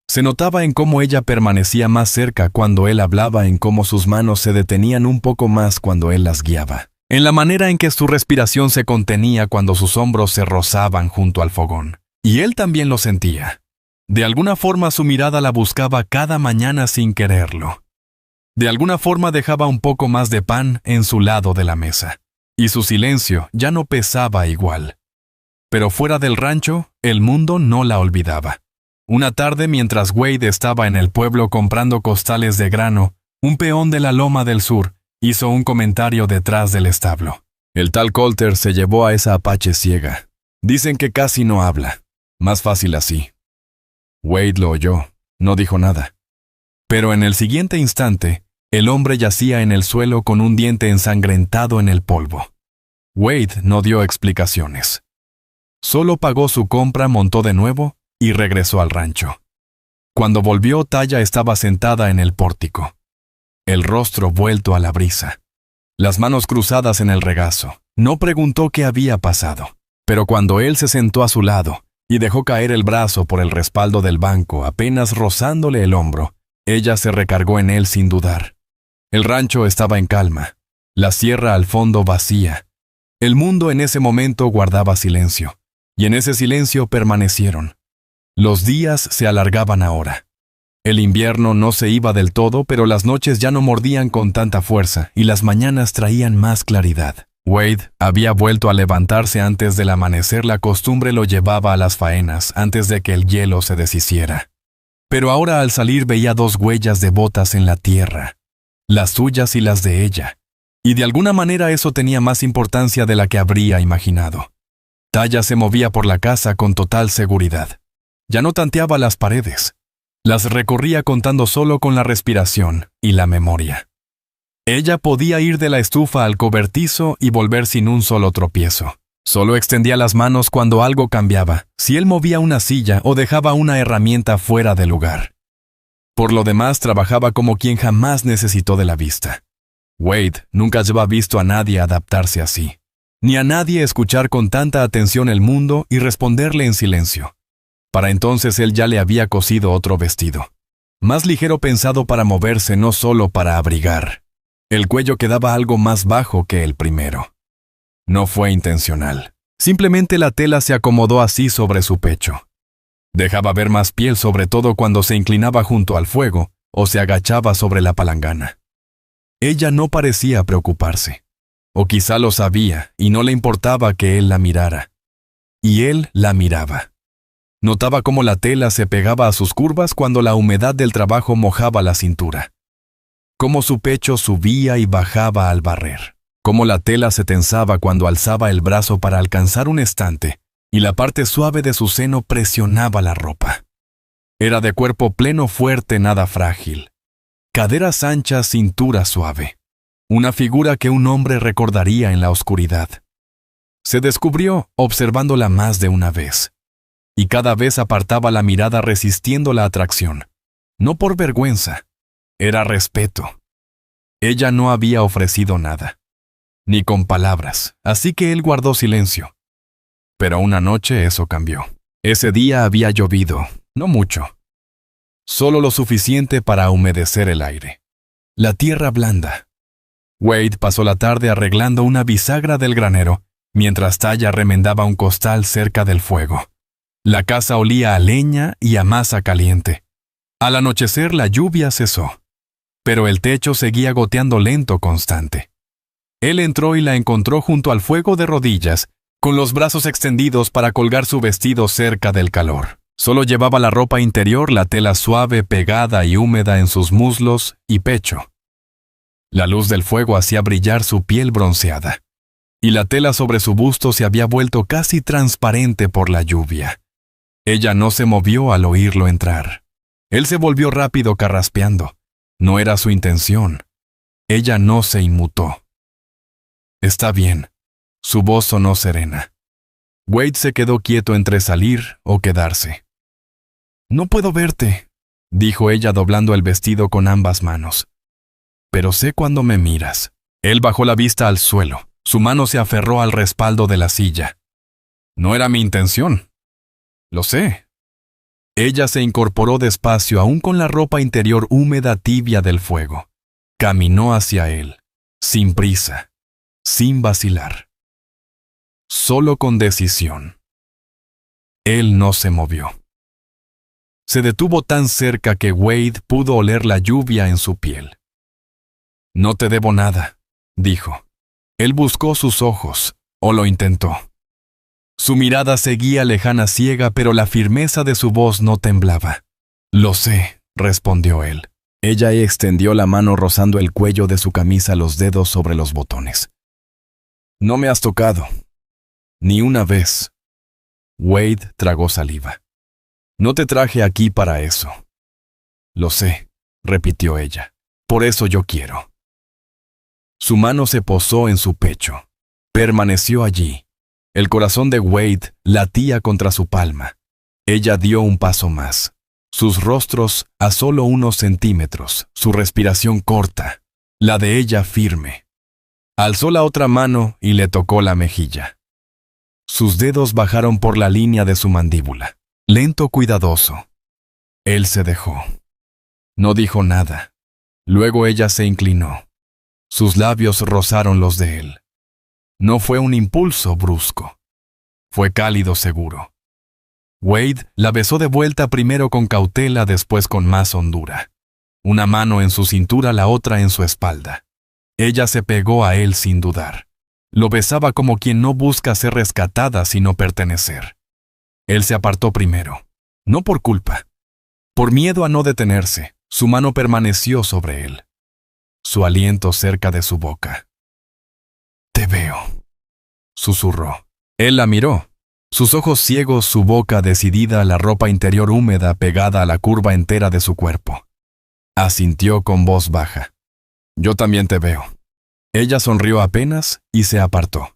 Se notaba en cómo ella permanecía más cerca cuando él hablaba, en cómo sus manos se detenían un poco más cuando él las guiaba, en la manera en que su respiración se contenía cuando sus hombros se rozaban junto al fogón. Y él también lo sentía. De alguna forma su mirada la buscaba cada mañana sin quererlo. De alguna forma dejaba un poco más de pan en su lado de la mesa. Y su silencio ya no pesaba igual. Pero fuera del rancho, el mundo no la olvidaba. Una tarde, mientras Wade estaba en el pueblo comprando costales de grano, un peón de la Loma del Sur hizo un comentario detrás del establo. El tal Colter se llevó a esa apache ciega. Dicen que casi no habla. Más fácil así. Wade lo oyó. No dijo nada. Pero en el siguiente instante, el hombre yacía en el suelo con un diente ensangrentado en el polvo. Wade no dio explicaciones. Solo pagó su compra, montó de nuevo y regresó al rancho. Cuando volvió, Taya estaba sentada en el pórtico, el rostro vuelto a la brisa, las manos cruzadas en el regazo. No preguntó qué había pasado, pero cuando él se sentó a su lado y dejó caer el brazo por el respaldo del banco, apenas rozándole el hombro, ella se recargó en él sin dudar. El rancho estaba en calma, la sierra al fondo vacía. El mundo en ese momento guardaba silencio, y en ese silencio permanecieron. Los días se alargaban ahora. El invierno no se iba del todo, pero las noches ya no mordían con tanta fuerza y las mañanas traían más claridad. Wade había vuelto a levantarse antes del amanecer. La costumbre lo llevaba a las faenas antes de que el hielo se deshiciera. Pero ahora al salir veía 2 huellas de botas en la tierra, las suyas y las de ella, y de alguna manera eso tenía más importancia de la que habría imaginado. Taya se movía por la casa con total seguridad. Ya no tanteaba las paredes. Las recorría contando solo con la respiración y la memoria. Ella podía ir de la estufa al cobertizo y volver sin un solo tropiezo. Solo extendía las manos cuando algo cambiaba, si él movía una silla o dejaba una herramienta fuera de lugar. Por lo demás, trabajaba como quien jamás necesitó de la vista. Wade nunca había visto a nadie adaptarse así, ni a nadie escuchar con tanta atención el mundo y responderle en silencio. Para entonces él ya le había cosido otro vestido, más ligero, pensado para moverse, no solo para abrigar. El cuello quedaba algo más bajo que el primero. No fue intencional. Simplemente la tela se acomodó así sobre su pecho. Dejaba ver más piel, sobre todo cuando se inclinaba junto al fuego o se agachaba sobre la palangana. Ella no parecía preocuparse. O quizá lo sabía y no le importaba que él la mirara. Y él la miraba. Notaba cómo la tela se pegaba a sus curvas cuando la humedad del trabajo mojaba la cintura. Cómo su pecho subía y bajaba al barrer. Cómo la tela se tensaba cuando alzaba el brazo para alcanzar un estante y la parte suave de su seno presionaba la ropa. Era de cuerpo pleno, fuerte, nada frágil. Caderas anchas, cintura suave. Una figura que un hombre recordaría en la oscuridad. Se descubrió observándola más de una vez. Y cada vez apartaba la mirada resistiendo la atracción. No por vergüenza, era respeto. Ella no había ofrecido nada, ni con palabras, así que él guardó silencio. Pero una noche eso cambió. Ese día había llovido, no mucho. Solo lo suficiente para humedecer el aire. La tierra blanda. Wade pasó la tarde arreglando una bisagra del granero, mientras Taya remendaba un costal cerca del fuego. La casa olía a leña y a masa caliente. Al anochecer la lluvia cesó, pero el techo seguía goteando lento constante. Él entró y la encontró junto al fuego de rodillas, con los brazos extendidos para colgar su vestido cerca del calor. Solo llevaba la ropa interior, la tela suave, pegada y húmeda en sus muslos y pecho. La luz del fuego hacía brillar su piel bronceada, y la tela sobre su busto se había vuelto casi transparente por la lluvia. Ella no se movió al oírlo entrar. Él se volvió rápido carraspeando. No era su intención. Ella no se inmutó. «Está bien». Su voz sonó serena. Wade se quedó quieto entre salir o quedarse. «No puedo verte», dijo ella doblando el vestido con ambas manos. «Pero sé cuando me miras». Él bajó la vista al suelo. Su mano se aferró al respaldo de la silla. «No era mi intención». «Lo sé». Ella se incorporó despacio, aún con la ropa interior húmeda tibia del fuego. Caminó hacia él, sin prisa, sin vacilar. Solo con decisión. Él no se movió. Se detuvo tan cerca que Wade pudo oler la lluvia en su piel. «No te debo nada», dijo. Él buscó sus ojos, o lo intentó. Su mirada seguía lejana ciega, pero la firmeza de su voz no temblaba. «Lo sé», respondió él. Ella extendió la mano rozando el cuello de su camisa, los dedos sobre los botones. «No me has tocado. Ni una vez». Wade tragó saliva. «No te traje aquí para eso». «Lo sé», repitió ella. «Por eso yo quiero». Su mano se posó en su pecho. Permaneció allí. El corazón de Wade latía contra su palma. Ella dio un paso más. Sus rostros a solo unos centímetros, su respiración corta, la de ella firme. Alzó la otra mano y le tocó la mejilla. Sus dedos bajaron por la línea de su mandíbula, lento, cuidadoso. Él se dejó. No dijo nada. Luego ella se inclinó. Sus labios rozaron los de él. No fue un impulso brusco. Fue cálido, seguro. Wade la besó de vuelta, primero con cautela, después con más hondura. Una mano en su cintura, la otra en su espalda. Ella se pegó a él sin dudar. Lo besaba como quien no busca ser rescatada, sino pertenecer. Él se apartó primero. No por culpa. Por miedo a no detenerse, su mano permaneció sobre él. Su aliento cerca de su boca. «Te veo», susurró. Él la miró. Sus ojos ciegos, su boca decidida, la ropa interior húmeda pegada a la curva entera de su cuerpo. Asintió con voz baja. «Yo también te veo». Ella sonrió apenas y se apartó.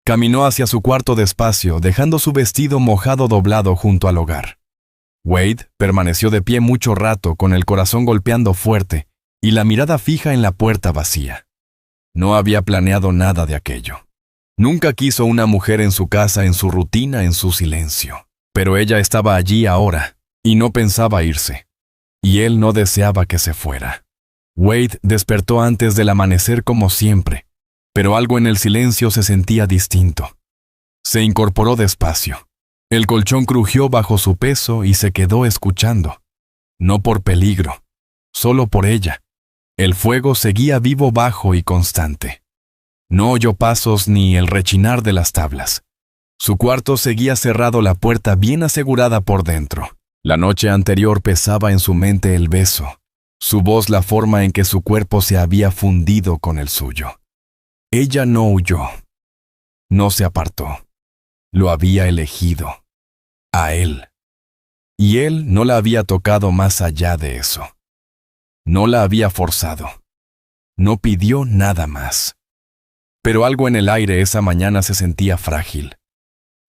Caminó hacia su cuarto despacio, dejando su vestido mojado doblado junto al hogar. Wade permaneció de pie mucho rato, con el corazón golpeando fuerte y la mirada fija en la puerta vacía. No había planeado nada de aquello. Nunca quiso una mujer en su casa, en su rutina, en su silencio. Pero ella estaba allí ahora, y no pensaba irse. Y él no deseaba que se fuera. Wade despertó antes del amanecer como siempre, pero algo en el silencio se sentía distinto. Se incorporó despacio. El colchón crujió bajo su peso y se quedó escuchando. No por peligro, solo por ella. El fuego seguía vivo, bajo y constante. No oyó pasos ni el rechinar de las tablas. Su cuarto seguía cerrado, la puerta bien asegurada por dentro. La noche anterior pesaba en su mente el beso, su voz, la forma en que su cuerpo se había fundido con el suyo. Ella no huyó. No se apartó. Lo había elegido. A él. Y él no la había tocado más allá de eso. No la había forzado. No pidió nada más. Pero algo en el aire esa mañana se sentía frágil.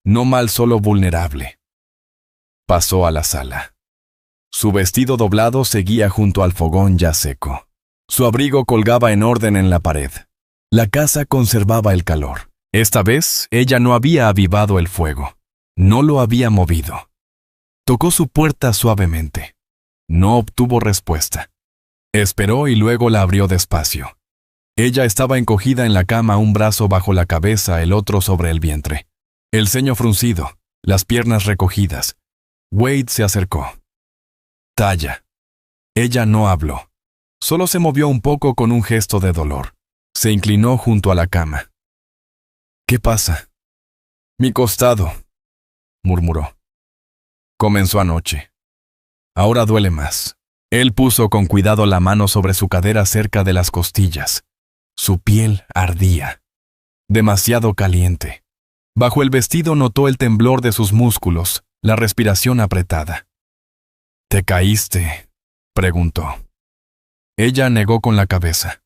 No mal, solo vulnerable. Pasó a la sala. Su vestido doblado seguía junto al fogón ya seco. Su abrigo colgaba en orden en la pared. La casa conservaba el calor. Esta vez ella no había avivado el fuego. No lo había movido. Tocó su puerta suavemente. No obtuvo respuesta. Esperó y luego la abrió despacio. Ella estaba encogida en la cama, un brazo bajo la cabeza, el otro sobre el vientre. El ceño fruncido, las piernas recogidas. Wade se acercó. Talla. Ella no habló. Solo se movió un poco con un gesto de dolor. Se inclinó junto a la cama. ¿Qué pasa? Mi costado, murmuró. Comenzó anoche. Ahora duele más. Él puso con cuidado la mano sobre su cadera cerca de las costillas. Su piel ardía. Demasiado caliente. Bajo el vestido notó el temblor de sus músculos, la respiración apretada. ¿Te caíste?, preguntó. Ella negó con la cabeza.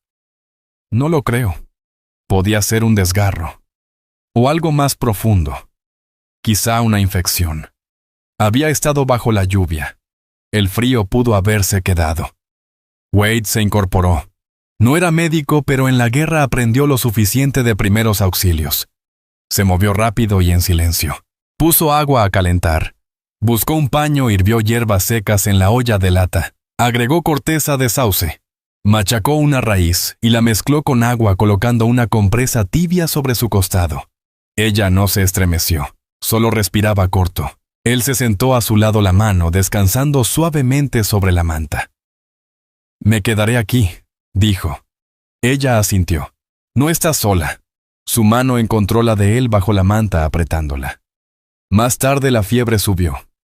No lo creo. Podía ser un desgarro. O algo más profundo. Quizá una infección. Había estado bajo la lluvia. El frío pudo haberse quedado. Wade se incorporó. No era médico, pero en la guerra aprendió lo suficiente de primeros auxilios. Se movió rápido y en silencio. Puso agua a calentar. Buscó un paño, hirvió hierbas secas en la olla de lata. Agregó corteza de sauce. Machacó una raíz y la mezcló con agua, colocando una compresa tibia sobre su costado. Ella no se estremeció, solo respiraba corto. Él se sentó a su lado, la mano descansando suavemente sobre la manta. «Me quedaré aquí», dijo. Ella asintió. «No estás sola». Su mano encontró la de él bajo la manta, apretándola. Más tarde la fiebre subió.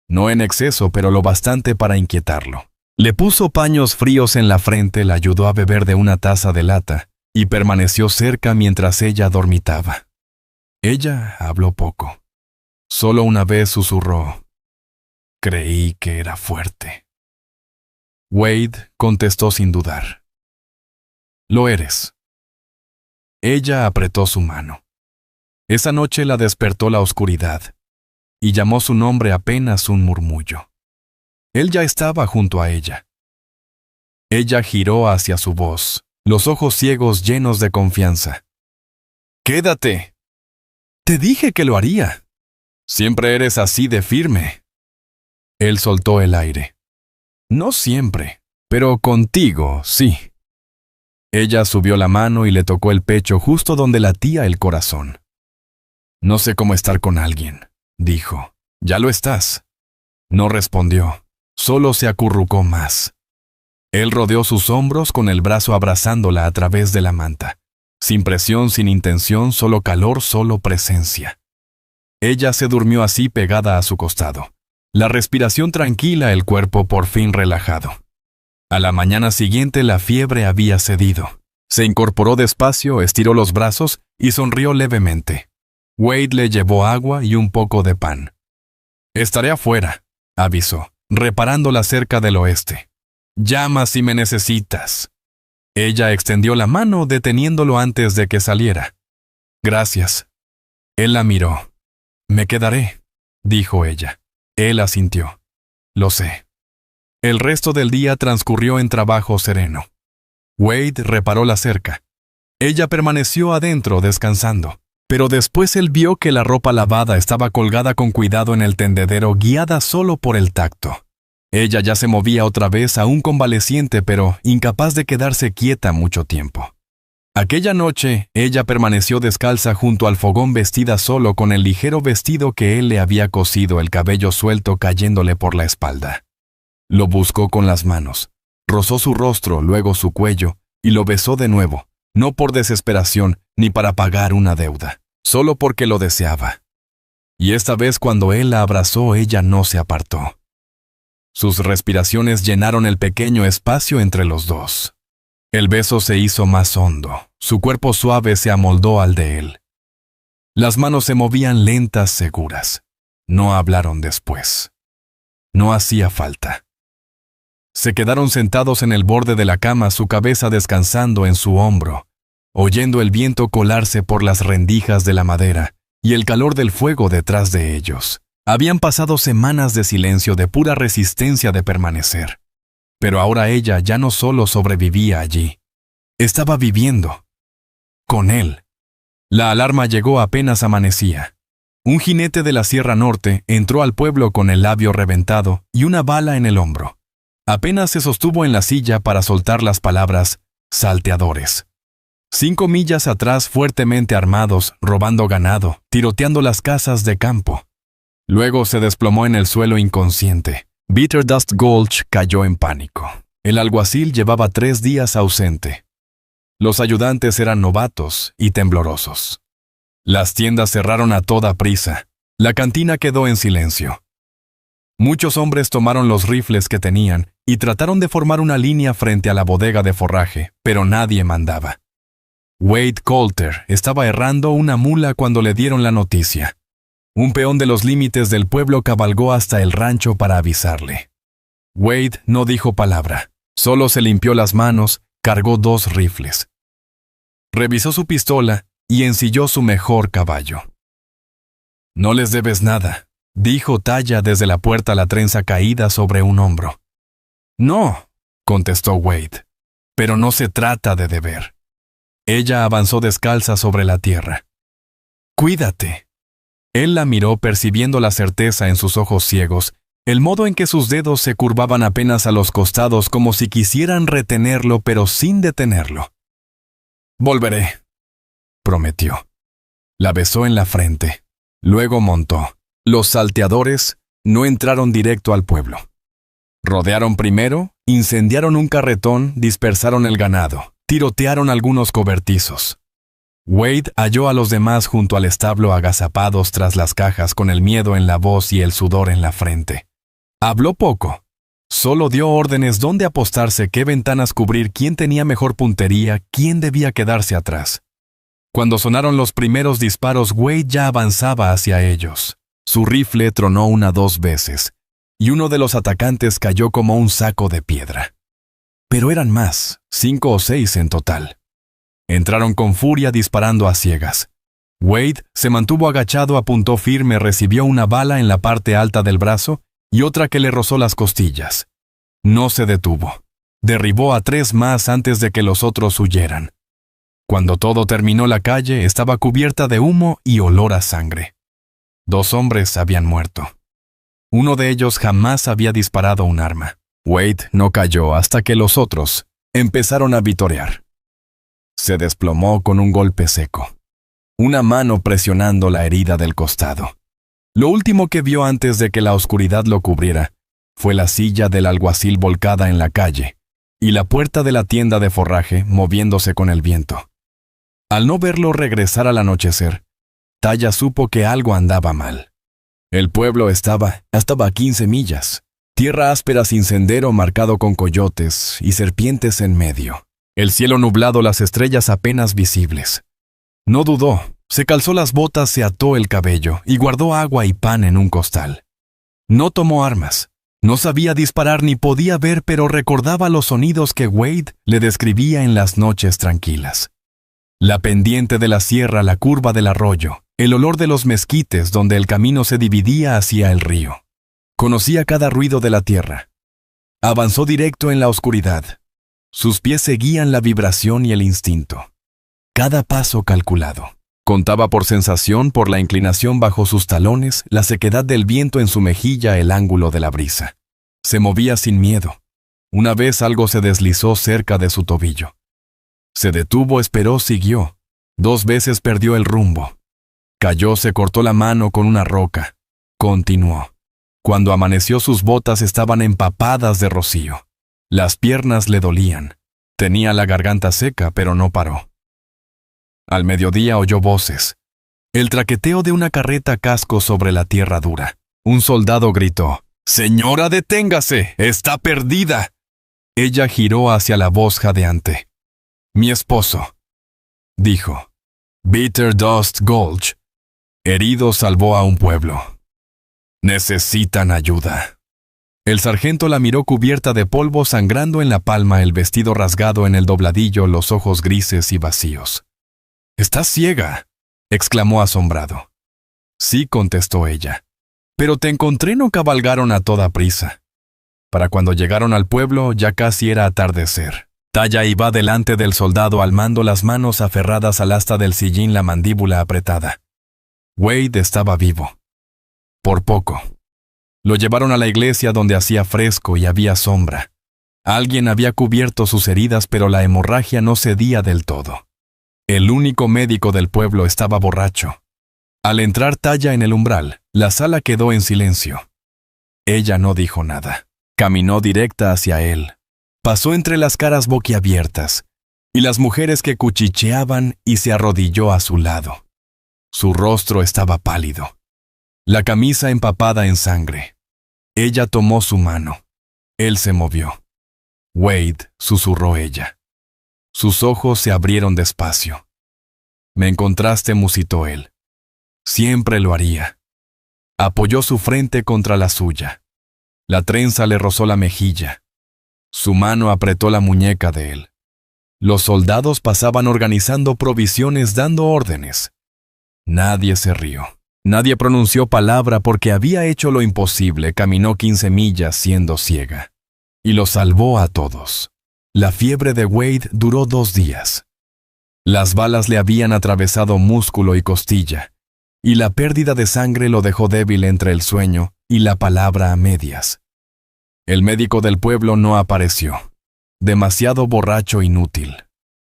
No en exceso, pero lo bastante para inquietarlo. Le puso paños fríos en la frente, la ayudó a beber de una taza de lata y permaneció cerca mientras ella dormitaba. Ella habló poco. Solo una vez susurró: «Creí que era fuerte». Wade contestó sin dudar: «Lo eres». Ella apretó su mano. Esa noche la despertó la oscuridad y llamó su nombre apenas un murmullo. Él ya estaba junto a ella. Ella giró hacia su voz, los ojos ciegos llenos de confianza. «Quédate». «Te dije que lo haría». «Siempre eres así de firme». Él soltó el aire. «No siempre, pero contigo, sí». Ella subió la mano y le tocó el pecho justo donde latía el corazón. «No sé cómo estar con alguien», dijo. «Ya lo estás». No respondió, solo se acurrucó más. Él rodeó sus hombros con el brazo abrazándola a través de la manta. Sin presión, sin intención, solo calor, solo presencia. Ella se durmió así, pegada a su costado. La respiración tranquila, el cuerpo por fin relajado. A la mañana siguiente la fiebre había cedido. Se incorporó despacio, estiró los brazos y sonrió levemente. Wade le llevó agua y un poco de pan. «Estaré afuera», avisó, reparando la cerca del oeste. «Llama si me necesitas». Ella extendió la mano, deteniéndolo antes de que saliera. «Gracias». Él la miró. «Me quedaré», dijo ella. Él asintió. «Lo sé». El resto del día transcurrió en trabajo sereno. Wade reparó la cerca. Ella permaneció adentro descansando, pero después él vio que la ropa lavada estaba colgada con cuidado en el tendedero, guiada solo por el tacto. Ella ya se movía otra vez, aún convaleciente, pero incapaz de quedarse quieta mucho tiempo. Aquella noche, ella permaneció descalza junto al fogón, vestida solo con el ligero vestido que él le había cosido, el cabello suelto cayéndole por la espalda. Lo buscó con las manos, rozó su rostro, luego su cuello, y lo besó de nuevo, no por desesperación ni para pagar una deuda, solo porque lo deseaba. Y esta vez, cuando él la abrazó, ella no se apartó. Sus respiraciones llenaron el pequeño espacio entre los dos. El beso se hizo más hondo, su cuerpo suave se amoldó al de él. Las manos se movían lentas, seguras. No hablaron después. No hacía falta. Se quedaron sentados en el borde de la cama, su cabeza descansando en su hombro, oyendo el viento colarse por las rendijas de la madera y el calor del fuego detrás de ellos. Habían pasado semanas de silencio, de pura resistencia de permanecer. Pero ahora ella ya no solo sobrevivía allí. Estaba viviendo. Con él. La alarma llegó apenas amanecía. Un jinete de la Sierra Norte entró al pueblo con el labio reventado y una bala en el hombro. Apenas se sostuvo en la silla para soltar las palabras «salteadores». 5 millas atrás, fuertemente armados, robando ganado, tiroteando las casas de campo. Luego se desplomó en el suelo inconsciente. Bitter Dust Gulch cayó en pánico. El alguacil llevaba 3 días ausente. Los ayudantes eran novatos y temblorosos. Las tiendas cerraron a toda prisa. La cantina quedó en silencio. Muchos hombres tomaron los rifles que tenían y trataron de formar una línea frente a la bodega de forraje, pero nadie mandaba. Wade Coulter estaba errando una mula cuando le dieron la noticia. Un peón de los límites del pueblo cabalgó hasta el rancho para avisarle. Wade no dijo palabra, solo se limpió las manos, cargó 2 rifles. Revisó su pistola y ensilló su mejor caballo. «No les debes nada», dijo Taya desde la puerta, la trenza caída sobre un hombro. «No», contestó Wade, «pero no se trata de deber». Ella avanzó descalza sobre la tierra. «Cuídate». Él la miró percibiendo la certeza en sus ojos ciegos, el modo en que sus dedos se curvaban apenas a los costados como si quisieran retenerlo pero sin detenerlo. «Volveré», prometió. La besó en la frente. Luego montó. Los salteadores no entraron directo al pueblo. Rodearon primero, incendiaron un carretón, dispersaron el ganado, tirotearon algunos cobertizos. Wade halló a los demás junto al establo agazapados tras las cajas con el miedo en la voz y el sudor en la frente. Habló poco. Solo dio órdenes dónde apostarse, qué ventanas cubrir, quién tenía mejor puntería, quién debía quedarse atrás. Cuando sonaron los primeros disparos, Wade ya avanzaba hacia ellos. Su rifle tronó 2 veces, y uno de los atacantes cayó como un saco de piedra. Pero eran más, 5 o 6 en total. Entraron con furia disparando a ciegas. Wade se mantuvo agachado, apuntó firme, recibió una bala en la parte alta del brazo y otra que le rozó las costillas. No se detuvo. Derribó a 3 más antes de que los otros huyeran. Cuando todo terminó, la calle estaba cubierta de humo y olor a sangre. 2 hombres habían muerto. Uno de ellos jamás había disparado un arma. Wade no cayó hasta que los otros empezaron a vitorear. Se desplomó con un golpe seco. Una mano presionando la herida del costado. Lo último que vio antes de que la oscuridad lo cubriera fue la silla del alguacil volcada en la calle y la puerta de la tienda de forraje moviéndose con el viento. Al no verlo regresar al anochecer, Taya supo que algo andaba mal. El pueblo estaba a 15 millas, tierra áspera sin sendero marcado con coyotes y serpientes en medio. El cielo nublado, las estrellas apenas visibles. No dudó, se calzó las botas, se ató el cabello y guardó agua y pan en un costal. No tomó armas, no sabía disparar ni podía ver, pero recordaba los sonidos que Wade le describía en las noches tranquilas. La pendiente de la sierra, la curva del arroyo, el olor de los mezquites donde el camino se dividía hacia el río. Conocía cada ruido de la tierra. Avanzó directo en la oscuridad. Sus pies seguían la vibración y el instinto. Cada paso calculado. Contaba por sensación, por la inclinación bajo sus talones, la sequedad del viento en su mejilla, el ángulo de la brisa. Se movía sin miedo. Una vez algo se deslizó cerca de su tobillo. Se detuvo, esperó, siguió. 2 veces perdió el rumbo. Cayó, se cortó la mano con una roca. Continuó. Cuando amaneció, sus botas estaban empapadas de rocío. Las piernas le dolían. Tenía la garganta seca, pero no paró. Al mediodía oyó voces. El traqueteo de una carreta casco sobre la tierra dura. Un soldado gritó: «¡Señora, deténgase! ¡Está perdida!». Ella giró hacia la voz jadeante. «Mi esposo», dijo. «Bitter Dust Gulch. Herido, salvó a un pueblo. Necesitan ayuda». El sargento la miró cubierta de polvo, sangrando en la palma, el vestido rasgado en el dobladillo, los ojos grises y vacíos. «¿Estás ciega?», exclamó asombrado. «Sí», contestó ella. «Pero te encontré, no cabalgaron a toda prisa». Para cuando llegaron al pueblo ya casi era atardecer. Taya iba delante del soldado al mando, las manos aferradas al asta del sillín, la mandíbula apretada. Wade estaba vivo. Por poco. Lo llevaron a la iglesia donde hacía fresco y había sombra. Alguien había cubierto sus heridas, pero la hemorragia no cedía del todo. El único médico del pueblo estaba borracho. Al entrar Taya en el umbral, la sala quedó en silencio. Ella no dijo nada. Caminó directa hacia él. Pasó entre las caras boquiabiertas y las mujeres que cuchicheaban y se arrodilló a su lado. Su rostro estaba pálido, la camisa empapada en sangre. Ella tomó su mano. Él se movió. Wade, susurró ella. Sus ojos se abrieron despacio. Me encontraste, musitó él. Siempre lo haría. Apoyó su frente contra la suya. La trenza le rozó la mejilla. Su mano apretó la muñeca de él. Los soldados pasaban organizando provisiones, dando órdenes. Nadie se rió. Nadie pronunció palabra porque había hecho lo imposible. Caminó 15 millas siendo ciega. Y lo salvó a todos. La fiebre de Wade duró 2 días. Las balas le habían atravesado músculo y costilla, y la pérdida de sangre lo dejó débil entre el sueño y la palabra a medias. El médico del pueblo no apareció. Demasiado borracho, inútil.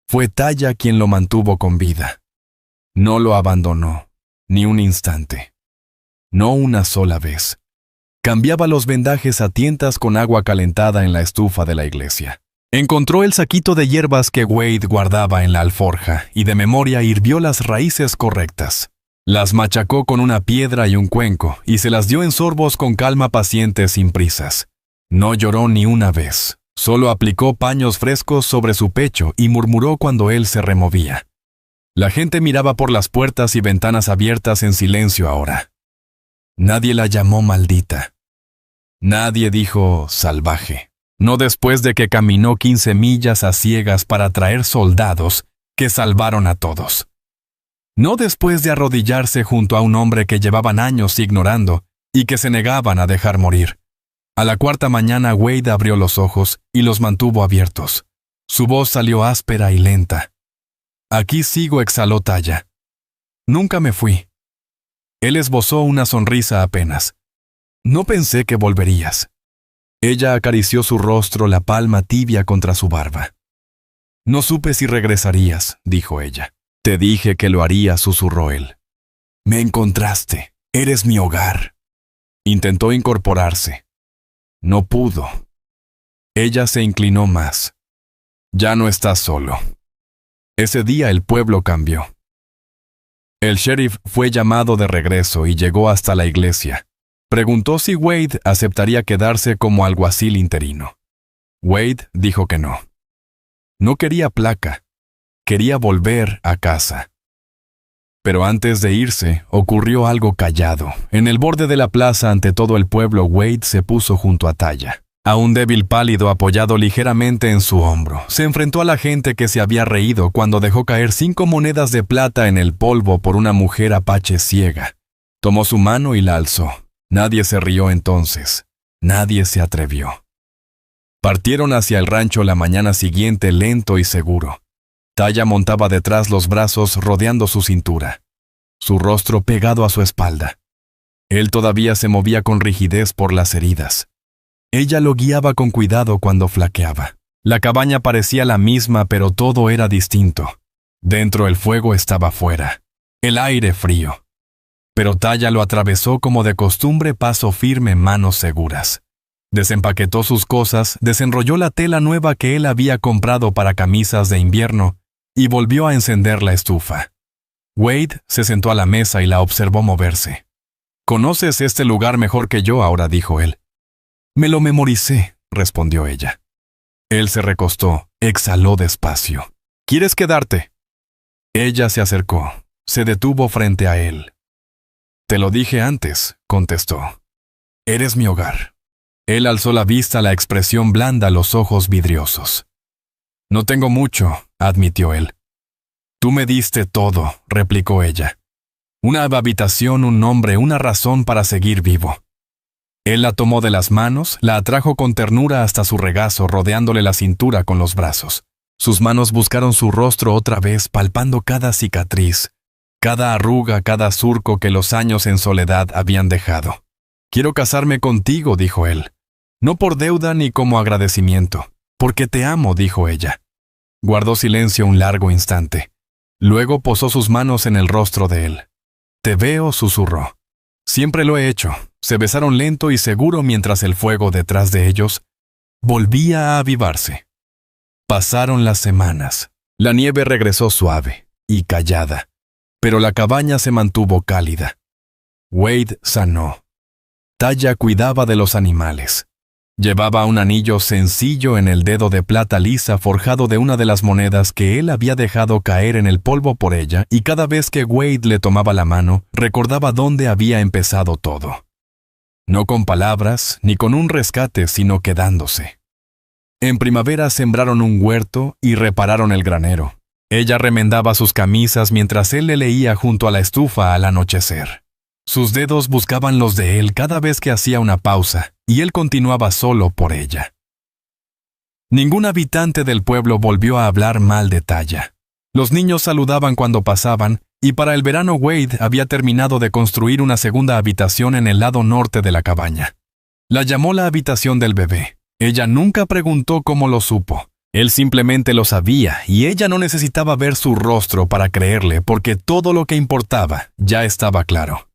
Fue Taya quien lo mantuvo con vida. No lo abandonó, ni un instante. No una sola vez. Cambiaba los vendajes a tientas con agua calentada en la estufa de la iglesia. Encontró el saquito de hierbas que Wade guardaba en la alforja y de memoria hirvió las raíces correctas. Las machacó con una piedra y un cuenco y se las dio en sorbos con calma paciente sin prisas. No lloró ni una vez. Solo aplicó paños frescos sobre su pecho y murmuró cuando él se removía. La gente miraba por las puertas y ventanas abiertas en silencio ahora. Nadie la llamó maldita. Nadie dijo salvaje. No después de que caminó 15 millas a ciegas para traer soldados que salvaron a todos. No después de arrodillarse junto a un hombre que llevaban años ignorando y que se negaban a dejar morir. A la 4ª mañana Wade abrió los ojos y los mantuvo abiertos. Su voz salió áspera y lenta. Aquí sigo, exhaló Taya. Nunca me fui. Él esbozó una sonrisa apenas. No pensé que volverías. Ella acarició su rostro, la palma tibia contra su barba. No supe si regresarías, dijo ella. Te dije que lo haría, susurró él. Me encontraste. Eres mi hogar. Intentó incorporarse. No pudo. Ella se inclinó más. Ya no estás solo. Ese día el pueblo cambió. El sheriff fue llamado de regreso y llegó hasta la iglesia. Preguntó si Wade aceptaría quedarse como alguacil interino. Wade dijo que no. No quería placa. Quería volver a casa. Pero antes de irse, ocurrió algo callado. En el borde de la plaza, ante todo el pueblo, Wade se puso junto a Taya. A un débil pálido apoyado ligeramente en su hombro. Se enfrentó a la gente que se había reído cuando dejó caer 5 monedas de plata en el polvo por una mujer apache ciega. Tomó su mano y la alzó. Nadie se rió entonces. Nadie se atrevió. Partieron hacia el rancho la mañana siguiente lento y seguro. Taya montaba detrás, los brazos rodeando su cintura, su rostro pegado a su espalda. Él todavía se movía con rigidez por las heridas. Ella lo guiaba con cuidado cuando flaqueaba. La cabaña parecía la misma, pero todo era distinto. Dentro el fuego estaba fuera, el aire frío. Pero Taya lo atravesó como de costumbre, paso firme, manos seguras. Desempaquetó sus cosas, desenrolló la tela nueva que él había comprado para camisas de invierno y volvió a encender la estufa. Wade se sentó a la mesa y la observó moverse. «Conoces este lugar mejor que yo ahora», dijo él. «Me lo memoricé», respondió ella. Él se recostó, exhaló despacio. «¿Quieres quedarte?» Ella se acercó, se detuvo frente a él. «Te lo dije antes», contestó. «Eres mi hogar». Él alzó la vista, la expresión blanda, los ojos vidriosos. «No tengo mucho», admitió él. «Tú me diste todo», replicó ella. «Una habitación, un nombre, una razón para seguir vivo». Él la tomó de las manos, la atrajo con ternura hasta su regazo, rodeándole la cintura con los brazos. Sus manos buscaron su rostro otra vez, palpando cada cicatriz, cada arruga, cada surco que los años en soledad habían dejado. «Quiero casarme contigo», dijo él. «No por deuda ni como agradecimiento, porque te amo», dijo ella. Guardó silencio un largo instante. Luego posó sus manos en el rostro de él. «Te veo», susurró. «Siempre lo he hecho». Se besaron lento y seguro mientras el fuego detrás de ellos volvía a avivarse. Pasaron las semanas. La nieve regresó suave y callada, pero la cabaña se mantuvo cálida. Wade sanó. Taya cuidaba de los animales. Llevaba un anillo sencillo en el dedo de plata lisa forjado de una de las monedas que él había dejado caer en el polvo por ella, y cada vez que Wade le tomaba la mano, recordaba dónde había empezado todo. No con palabras, ni con un rescate, sino quedándose. En primavera sembraron un huerto y repararon el granero. Ella remendaba sus camisas mientras él le leía junto a la estufa al anochecer. Sus dedos buscaban los de él cada vez que hacía una pausa, y él continuaba solo por ella. Ningún habitante del pueblo volvió a hablar mal de Taya. Los niños saludaban cuando pasaban, y para el verano Wade había terminado de construir una segunda habitación en el lado norte de la cabaña. La llamó la habitación del bebé. Ella nunca preguntó cómo lo supo. Él simplemente lo sabía, y ella no necesitaba ver su rostro para creerle, porque todo lo que importaba ya estaba claro.